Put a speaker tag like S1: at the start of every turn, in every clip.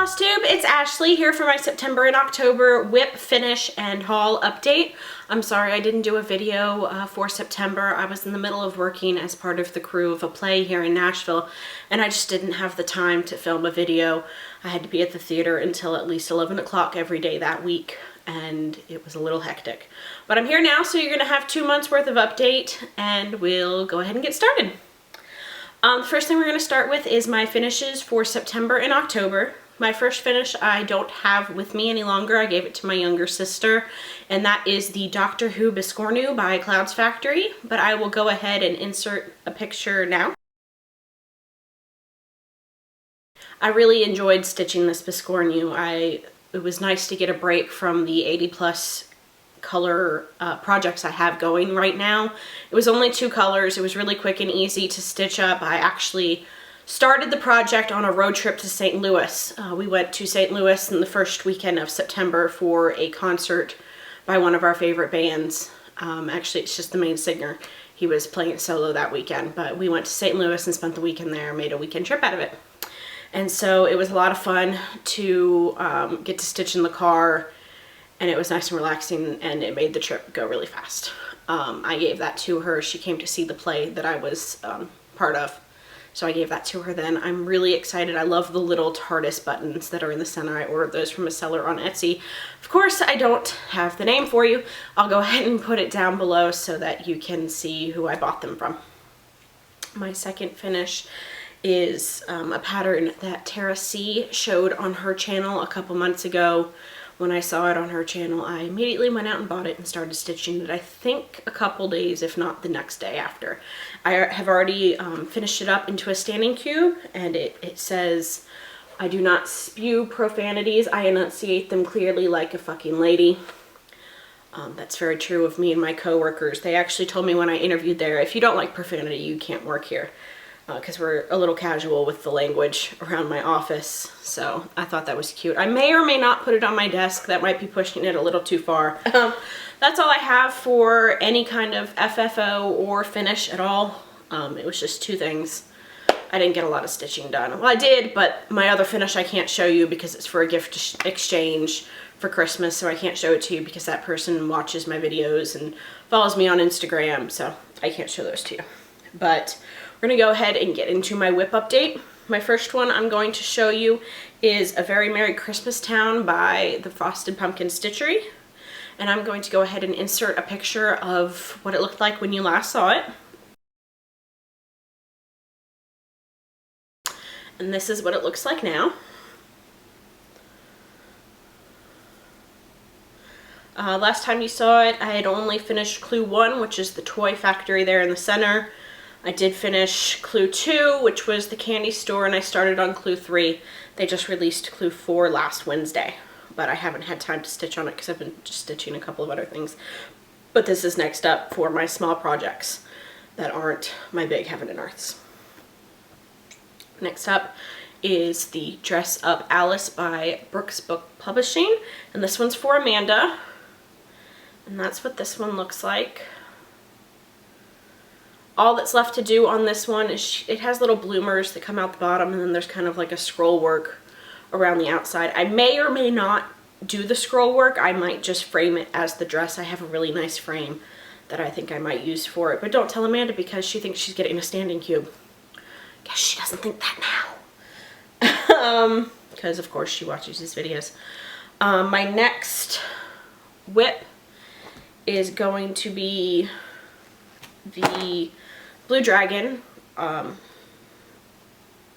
S1: Flosstube, it's Ashley here for my September and October whip finish and haul update. I'm sorry I didn't do a video for September. I was in the middle of working as part of the crew of a play here in Nashville, and I just didn't have the time to film a video. I had to be at the theater until at least 11 o'clock every day that week, and it was a little hectic. But I'm here now, so you're gonna have 2 months worth of update, and we'll go ahead and get started. The first thing we're going to start with is my finishes for September and October. My first finish I don't have with me any longer. I gave it to my younger sister, and that is the Doctor Who Biscornu by Clouds Factory, but I will go ahead and insert a picture now. I really enjoyed stitching this Biscornu. It was nice to get a break from the 80+ color projects I have going right now. It was only 2 colors. It was really quick and easy to stitch up. I actually started the project on a road trip to St. Louis. We went to St. Louis in the first weekend of September for a concert by one of our favorite bands. Actually, it's just the main singer. He was playing solo that weekend, but we went to St. Louis and spent the weekend there, made a weekend trip out of it. And so it was a lot of fun to get to stitch in the car, and it was nice and relaxing, and it made the trip go really fast. I gave that to her. She came to see the play that I was part of, so I gave that to her then. I'm really excited. I love the little TARDIS buttons that are in the center. I ordered those from a seller on Etsy. Of course, I don't have the name for you. I'll go ahead and put it down below so that you can see who I bought them from. My second finish is a pattern that Tara C showed on her channel a couple months ago. When I saw it on her channel, I immediately went out and bought it and started stitching it, I think a couple days, if not the next day after. I have already finished it up into a standing cube, and it says, "I do not spew profanities, I enunciate them clearly like a fucking lady." That's very true of me and my coworkers. They actually told me when I interviewed there, if you don't like profanity, you can't work here. Because we're a little casual with the language around my office, so I thought that was cute. I may or may not put it on my desk. That might be pushing it a little too far. That's all I have for any kind of FFO or finish at all. It was just 2 things. I didn't get a lot of stitching done. Well, I did, but my other finish I can't show you because it's for a gift exchange for Christmas, so I can't show it to you because that person watches my videos and follows me on Instagram, so I can't show those to you. But we're gonna go ahead and get into my whip update. My first one I'm going to show you is A Very Merry Christmas Town by the Frosted Pumpkin Stitchery. And I'm going to go ahead and insert a picture of what it looked like when you last saw it. And this is what it looks like now. Last time you saw it, I had only finished Clue 1, which is the toy factory there in the center. I did finish Clue 2, which was the candy store, and I started on Clue 3. They just released Clue 4 last Wednesday, but I haven't had time to stitch on it because I've been just stitching a couple of other things. But this is next up for my small projects that aren't my big Heaven and Earths. Next up is the Dress Up Alice by Brooks Book Publishing, and this one's for Amanda. And that's what this one looks like. All that's left to do on this one is it has little bloomers that come out the bottom, and then there's kind of like a scroll work around the outside. I may or may not do the scroll work. I might just frame it as the dress. I have a really nice frame that I think I might use for it. But don't tell Amanda because she thinks she's getting a standing cube. Guess she doesn't think that now. Because of course she watches these videos. My next whip is going to be the Blue Dragon,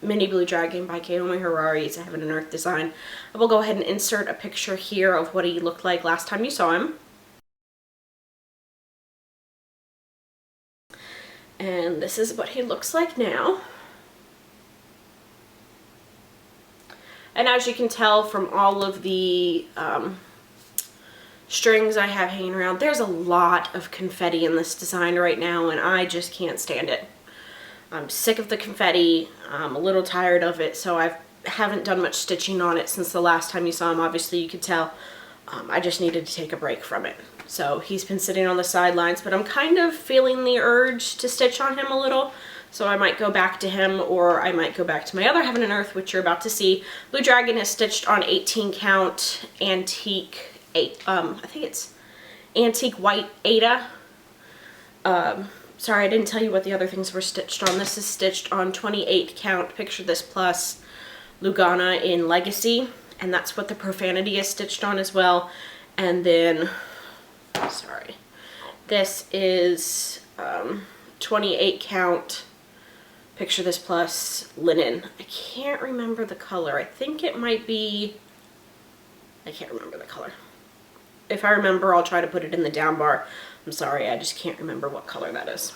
S1: Mini Blue Dragon by Kaomi Harari. It's a Heaven and Earth design. I will go ahead and insert a picture here of what he looked like last time you saw him. And this is what he looks like now. And as you can tell from all of the strings I have hanging around, there's a lot of confetti in this design right now, and I just can't stand it. I'm sick of the confetti. I'm a little tired of it, so I haven't done much stitching on it since the last time you saw him. Obviously you could tell I just needed to take a break from it. So he's been sitting on the sidelines, but I'm kind of feeling the urge to stitch on him a little. So I might go back to him, or I might go back to my other Heaven and Earth, which you're about to see. Blue Dragon is stitched on 18 count antique, I think it's antique white Ada. Sorry, I didn't tell you what the other things were stitched on. This is stitched on 28 count Picture This Plus Lugana in Legacy, and that's what the Profanity is stitched on as well. And then, sorry, this is 28 count Picture This Plus Linen. I can't remember the color. I think it might be, I can't remember the color. If I remember, I'll try to put it in the down bar. I'm sorry, I just can't remember what color that is.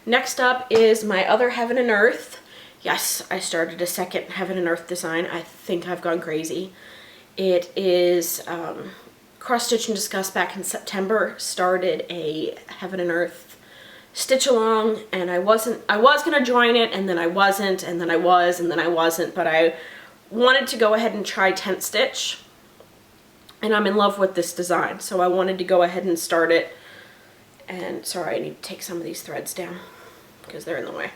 S1: Next up is my other Heaven and Earth. Yes, I started a second Heaven and Earth design. I think I've gone crazy. It is Cross Stitch and Discuss back in September. Started a Heaven and Earth stitch along, and I was gonna join it, and then I wasn't, and then I was, and then I wasn't, but I wanted to go ahead and try tent stitch, and I'm in love with this design, so I wanted to go ahead and start it. And sorry, I need to take some of these threads down because they're in the way.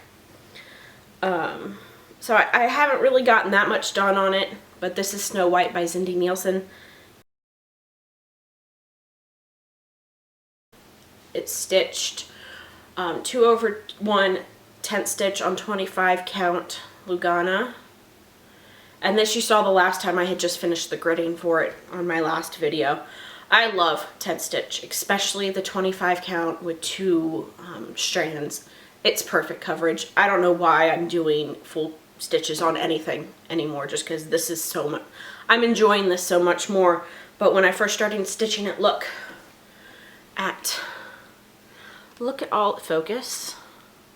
S1: So I haven't really gotten that much done on it, but this is Snow White by Zindi Nielsen. It's stitched 2/1 tent stitch on 25 count Lugana. And this you saw the last time. I had just finished the gridding for it on my last video. I love tent stitch, especially the 25 count with 2 strands. It's perfect coverage. I don't know why I'm doing full stitches on anything anymore, just because this is so much, I'm enjoying this so much more. But when I first started stitching it, look at all, focus,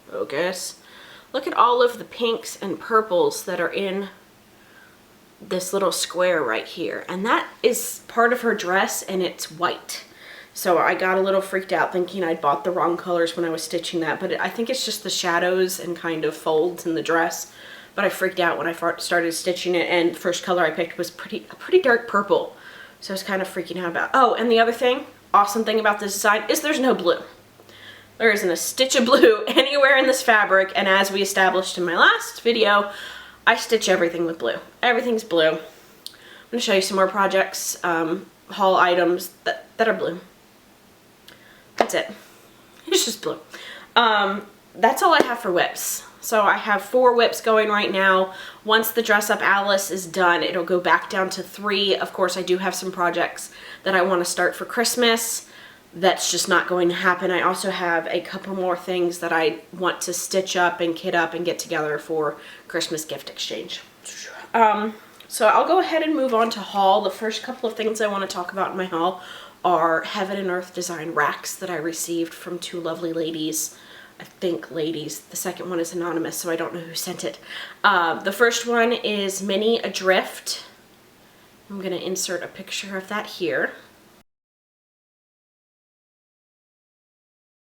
S1: look at all of the pinks and purples that are in this little square right here, and that is part of her dress, and it's white. So I got a little freaked out thinking I'd bought the wrong colors when I was stitching that, but I think it's just the shadows and kind of folds in the dress. But I freaked out when I started stitching it, and the first color I picked was a pretty dark purple, so I was kind of freaking out about. Oh, and the other thing, awesome thing about this design is there's no blue. There isn't a stitch of blue anywhere in this fabric, and as we established in my last video, I stitch everything with blue. Everything's blue. I'm going to show you some more projects, haul items that are blue. That's it. It's just blue. That's all I have for whips. So I have 4 whips going right now. Once the Dress Up Alice is done, it'll go back down to 3. Of course, I do have some projects that I want to start for Christmas. That's just not going to happen. I also have a couple more things that I want to stitch up and kit up and get together for Christmas gift exchange. So I'll go ahead and move on to haul. The first couple of things I want to talk about in my haul are Heaven and Earth design racks that I received from 2 lovely ladies. I think ladies. The second one is anonymous, so I don't know who sent it. The first one is Minnie Adrift. I'm going to insert a picture of that here.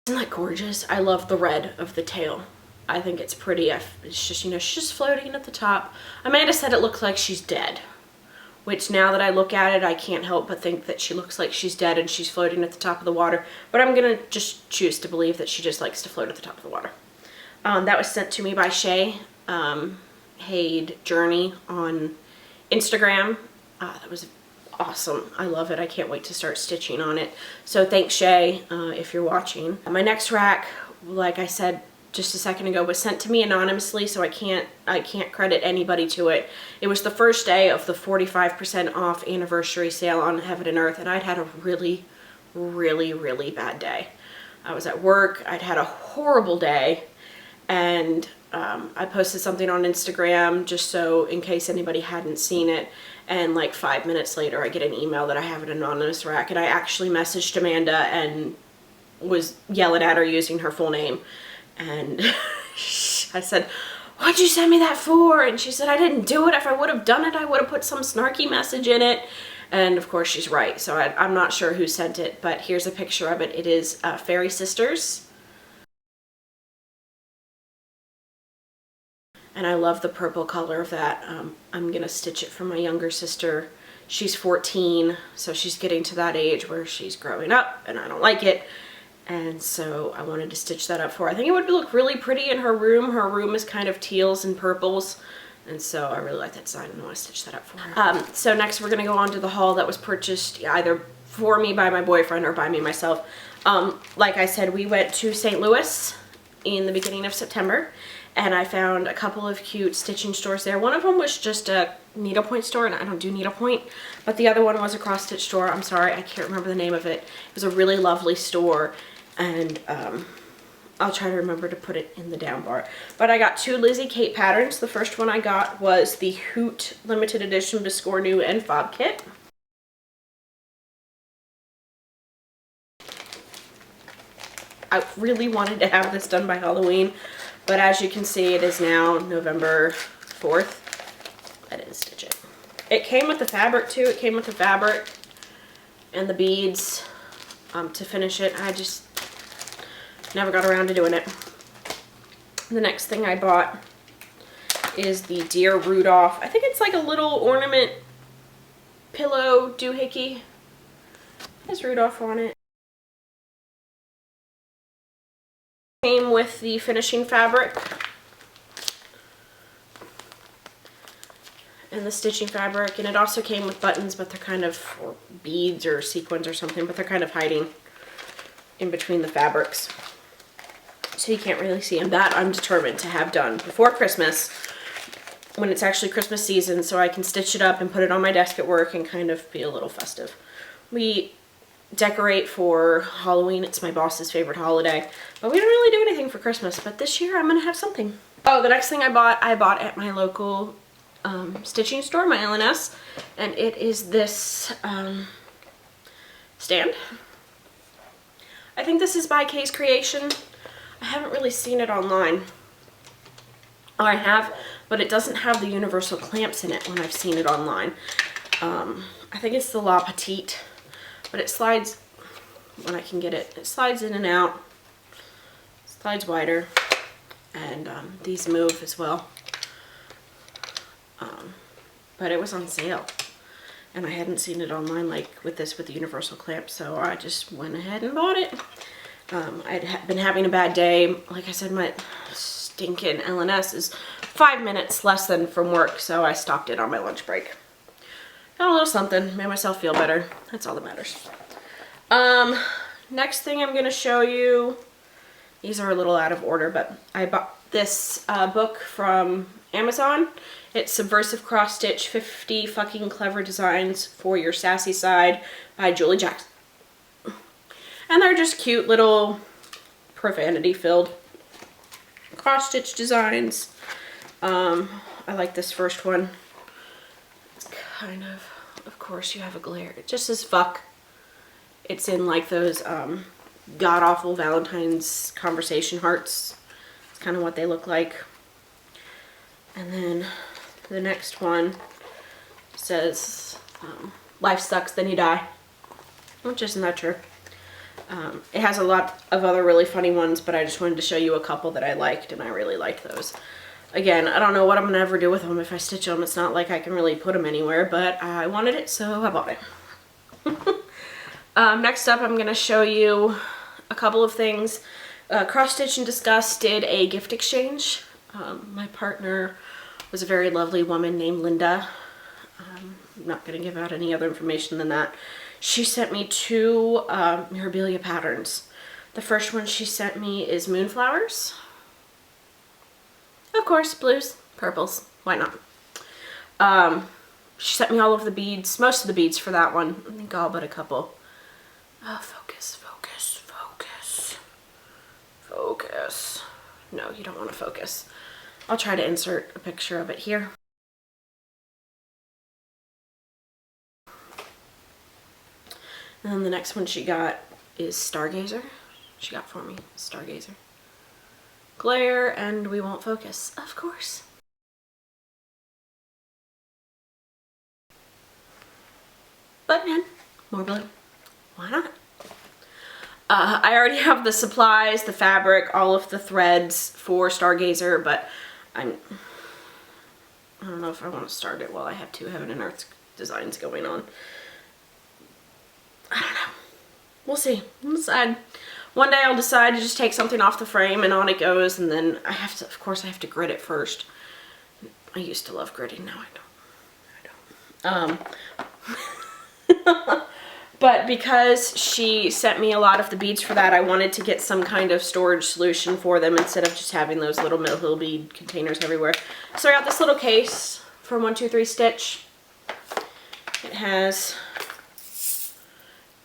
S1: Isn't that gorgeous? I love the red of the tail. I think it's pretty. It's just, you know, she's just floating at the top. Amanda said it looks like she's dead, which now that I look at it, I can't help but think that she looks like she's dead and she's floating at the top of the water. But I'm going to just choose to believe that she just likes to float at the top of the water. That was sent to me by Shay Hade Journey on Instagram. That was awesome. I love it. I can't wait to start stitching on it. So thanks, Shay, if you're watching. My next rack, like I said just a second ago, was sent to me anonymously, so I can't credit anybody to it. It was the first day of the 45% off anniversary sale on Heaven and Earth, and I'd had a really, really, really bad day. I was at work. I'd had a horrible day, and I posted something on Instagram just so in case anybody hadn't seen it, and like 5 minutes later I get an email that I have an anonymous rack, and I actually messaged Amanda and was yelling at her using her full name, and I said, "What'd you send me that for?" And she said, "I didn't do it. If I would have done it, I would have put some snarky message in it." And of course she's right, so I'm not sure who sent it, but here's a picture of it. It is Fairy Sisters. And I love the purple color of that. I'm going to stitch it for my younger sister. She's 14, so she's getting to that age where she's growing up, and I don't like it. And so I wanted to stitch that up for her. I think it would look really pretty in her room. Her room is kind of teals and purples. And so I really like that design and I want to stitch that up for her. So next we're going to go on to the haul that was purchased either for me by my boyfriend or by me myself. Like I said, we went to St. Louis in the beginning of September and I found a couple of cute stitching stores there. One of them was just a needlepoint store and I don't do needlepoint, but the other one was a cross stitch store. I'm sorry, I can't remember the name of it. It was a really lovely store and I'll try to remember to put it in the down bar. But I got 2 Lizzie Kate patterns. The first one I got was the Hoot limited edition Biscornu and Fob kit. I really wanted to have this done by Halloween, but as you can see, it is now November 4th. I didn't stitch it. It came with the fabric too. It came with the fabric and the beads to finish it. I just never got around to doing it. The next thing I bought is the Dear Rudolph. I think it's like a little ornament pillow doohickey. There's Rudolph on it. Came with the finishing fabric and the stitching fabric, and it also came with buttons, but they're kind of, or beads or sequins or something, but they're kind of hiding in between the fabrics, so you can't really see them. That I'm determined to have done before Christmas, when it's actually Christmas season, so I can stitch it up and put it on my desk at work and kind of be a little festive. We decorate for Halloween. It's my boss's favorite holiday, but we don't really do anything for Christmas, but this year I'm gonna have something. Oh, the next thing I bought at my local stitching store, my L&S, and it is this stand. I think this is by Kay's Creation. I haven't really seen it online. Oh, I have, but it doesn't have the universal clamps in it when I've seen it online. I think it's the La Petite, but it slides, when I can get it, it slides in and out, slides wider, and these move as well. But it was on sale, and I hadn't seen it online like with this with the universal clamp, so I just went ahead and bought it. I'd been having a bad day. Like I said, my stinking L&S is 5 minutes less than from work, so I stopped it on my lunch break. Got a little something, made myself feel better. That's all that matters. Next thing I'm going to show you, these are a little out of order, but I bought this book from Amazon. It's Subversive Cross Stitch 50 Fucking Clever Designs for Your Sassy Side by Julie Jackson. And they're just cute little profanity filled cross stitch designs. I like this first one. It's kind of course you have a glare. It just says fuck. It's in like those god-awful Valentine's conversation hearts. It's kind of what they look like. And then the next one says, life sucks, then you die. Which isn't that true? It has a lot of other really funny ones, but I just wanted to show you a couple that I liked, and I really liked those. Again, I don't know what I'm going to ever do with them if I stitch them. It's not like I can really put them anywhere, but I wanted it, so I bought it. Next up, I'm going to show you a couple of things. Cross Stitch and Discuss did a gift exchange. My partner was a very lovely woman named Linda. I'm not going to give out any other information than that. She sent me 2 Mirabilia patterns. The first one she sent me is Moonflowers. Of course, blues, purples, why not? She sent me all of the beads, most of the beads for that one. I think all but a couple. Focus, focus, focus, focus. No, you don't want to focus. I'll try to insert a picture of it here. And then the next one she got is Stargazer. She got for me, Stargazer. Glare, and we won't focus, of course. But man, more blue. Why not? I already have the supplies, the fabric, all of the threads for Stargazer, but I don't know if I want to start it while I have 2 Heaven and Earth designs going on. I don't know. We'll see. We'll decide. One day I'll decide to just take something off the frame and on it goes, and then I have to, of course I have to grit it first. I used to love gritting, now I don't. But because she sent me a lot of the beads for that, I wanted to get some kind of storage solution for them instead of just having those little Mill bead containers everywhere. So I got this little case from 123 Stitch. It has,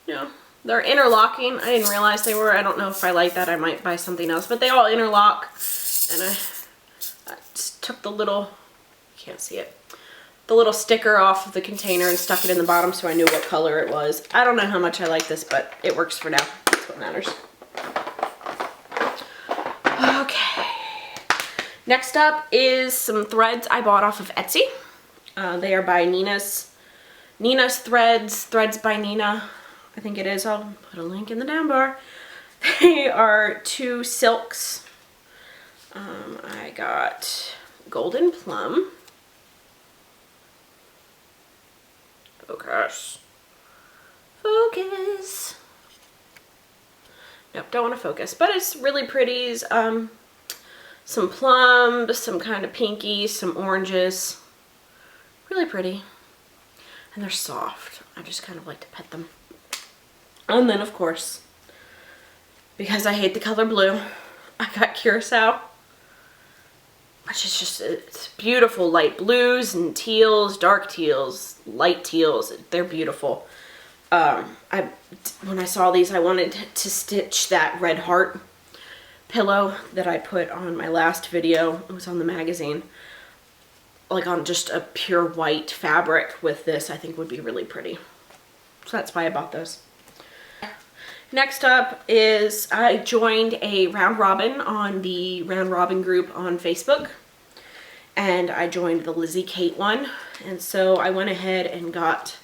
S1: you know, they're interlocking. I didn't realize they were. I don't know if I like that. I might buy something else, but they all interlock. And I just took the little, can't see it, the little sticker off of the container and stuck it in the bottom so I knew what color it was. I don't know how much I like this, but it works for now. That's what matters. Okay. Next up is some threads I bought off of Etsy. They are by Nina's Threads, Threads by Nina, I think it is. I'll put a link in the down bar. They are 2 silks. I got Golden Plum. Focus. Focus. Nope, don't want to focus, but it's really pretty. Some plums, some kind of pinkies, some oranges. Really pretty. And they're soft. I just kind of like to pet them. And then, of course, because I hate the color blue, I got Curacao, which is just, it's beautiful. Light blues and teals, dark teals, light teals. They're beautiful. When I saw these, I wanted to stitch that red heart pillow that I put on my last video. It was on the magazine. Like on just a pure white fabric with this, I think would be really pretty. So that's why I bought those. Next up is I joined a round robin on the round robin group on Facebook. And I joined the Lizzie Kate one. And so I went ahead and got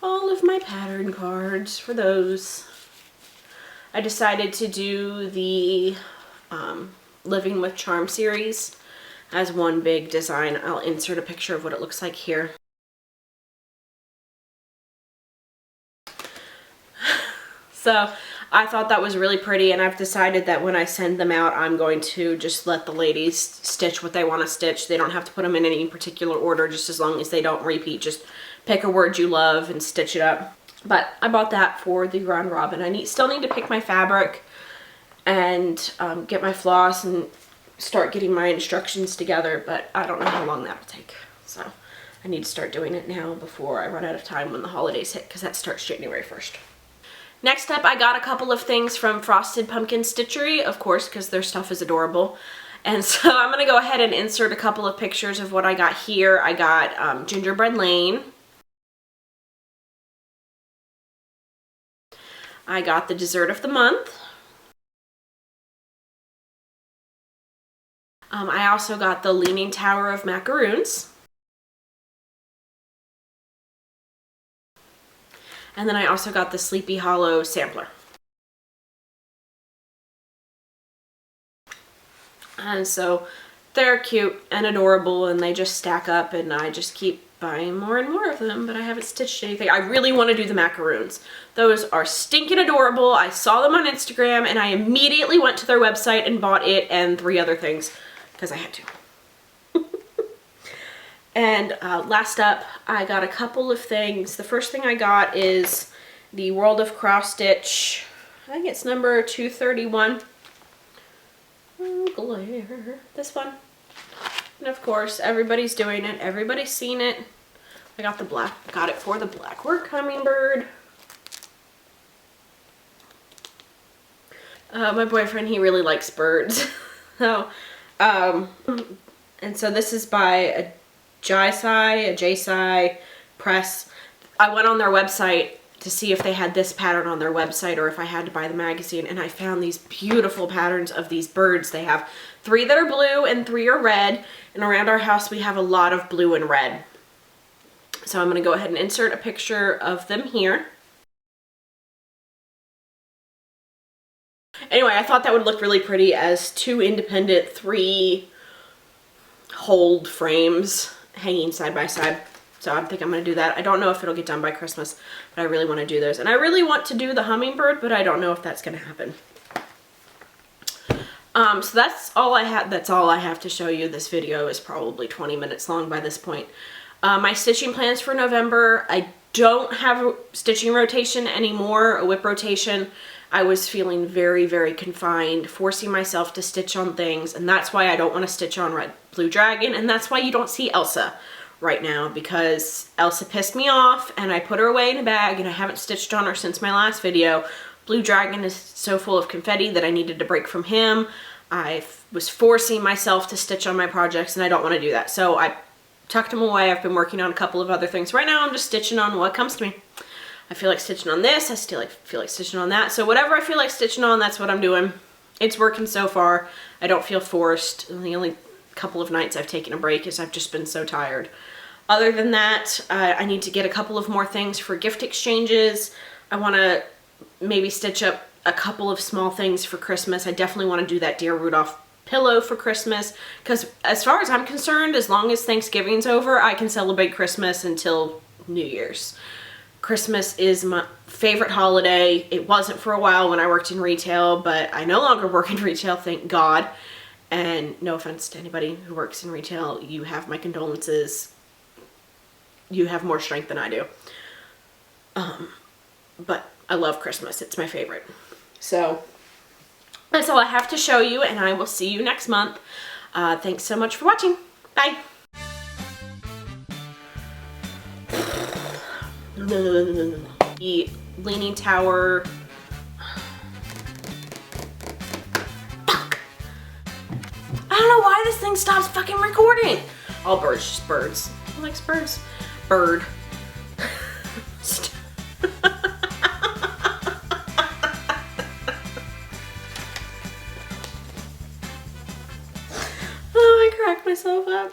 S1: all of my pattern cards for those. I decided to do the Living with Charm series as one big design. I'll insert a picture of what it looks like here. So I thought that was really pretty, and I've decided that when I send them out, I'm going to just let the ladies stitch what they want to stitch. They don't have to put them in any particular order, just as long as they don't repeat. Just pick a word you love and stitch it up. But I bought that for the round robin. I still need to pick my fabric and get my floss and start getting my instructions together, but I don't know how long that'll take. So I need to start doing it now before I run out of time when the holidays hit, because that starts January 1st. Next up, I got a couple of things from Frosted Pumpkin Stitchery, of course, because their stuff is adorable. And so I'm going to go ahead and insert a couple of pictures of what I got here. I got Gingerbread Lane. I got the Dessert of the Month. I also got the Leaning Tower of Macaroons. And then I also got the Sleepy Hollow sampler. And so they're cute and adorable, and they just stack up, and I just keep buying more and more of them, but I haven't stitched anything. I really want to do the macaroons. Those are stinking adorable. I saw them on Instagram, and I immediately went to their website and bought it and 3 other things, because I had to. And last up, I got a couple of things. The first thing I got is the World of Cross Stitch. I think it's number 231. Oh, glare. This one. And of course, everybody's doing it. Everybody's seen it. I got it for the Black Work Hummingbird. My boyfriend, he really likes birds. So, and so this is by a JSI Press. I went on their website to see if they had this pattern on their website or if I had to buy the magazine, and I found these beautiful patterns of these birds. They have 3 that are blue and 3 are red, and around our house we have a lot of blue and red. So I'm going to go ahead and insert a picture of them here. Anyway, I thought that would look really pretty as 2 independent 3 hold frames hanging side by side. So I think I'm going to do that. I don't know if it'll get done by Christmas, but I really want to do those. And I really want to do the hummingbird, but I don't know if that's going to happen. So that's all I have to show you. This video is probably 20 minutes long by this point. My stitching plans for November, I don't have a stitching rotation anymore, a whip rotation. I was feeling very, very confined, forcing myself to stitch on things, and that's why I don't want to stitch on Red Blue Dragon, and that's why you don't see Elsa right now, because Elsa pissed me off, and I put her away in a bag, and I haven't stitched on her since my last video. Blue Dragon is so full of confetti that I needed to break from him. I was forcing myself to stitch on my projects, and I don't want to do that, so I tucked him away. I've been working on a couple of other things. Right now I'm just stitching on what comes to me. I feel like stitching on this, I still feel like stitching on that. So whatever I feel like stitching on, that's what I'm doing. It's working so far. I don't feel forced. The only couple of nights I've taken a break is I've just been so tired. Other than that, I need to get a couple of more things for gift exchanges. I want to maybe stitch up a couple of small things for Christmas. I definitely want to do that Dear Rudolph pillow for Christmas, because as far as I'm concerned, as long as Thanksgiving's over, I can celebrate Christmas until New Year's. Christmas is my favorite holiday. It wasn't for a while when I worked in retail, but I no longer work in retail, thank God. And no offense to anybody who works in retail, you have my condolences. You have more strength than I do. But I love Christmas. It's my favorite. So that's all I have to show you, and I will see you next month. Thanks so much for watching. Bye. The Leaning Tower. Fuck. I don't know why this thing stops fucking recording. All birds, just birds. Who likes birds? Bird. Oh, I cracked myself up.